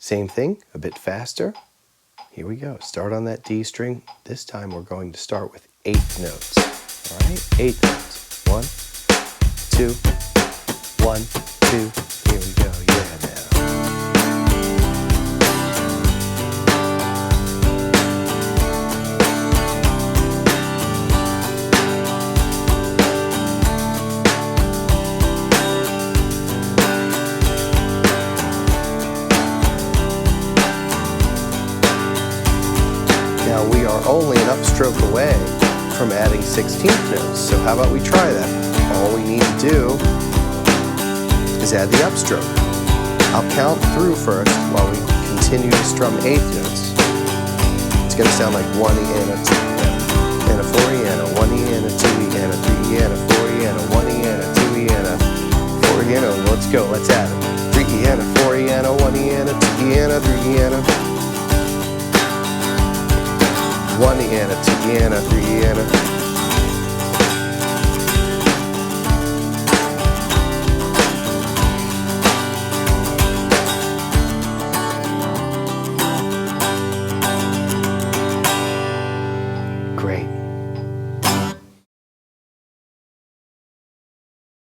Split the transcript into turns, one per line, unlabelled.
Same thing, a bit faster. Here we go. Start on that D string. This time we're going to start with 8th notes. All right, 8th notes. 1, 2, 1, 2. Here we go. Yeah, now. Now we are only an upstroke away from adding 16th notes, so how about we try that? All we need to do is add the upstroke. I'll count through first while we continue to strum 8th notes. It's going to sound like 1 E and a 2 and a 4 E and a 1 E and a 2 E and a 3 E and a 4 E and a 1 E and a 2 E and a 4 E and a, let's go, let's add it. 3 E and a 4 E and a 1 E and a 2 E and a 3 E and a 1 E and a 2 E and a 3 E and a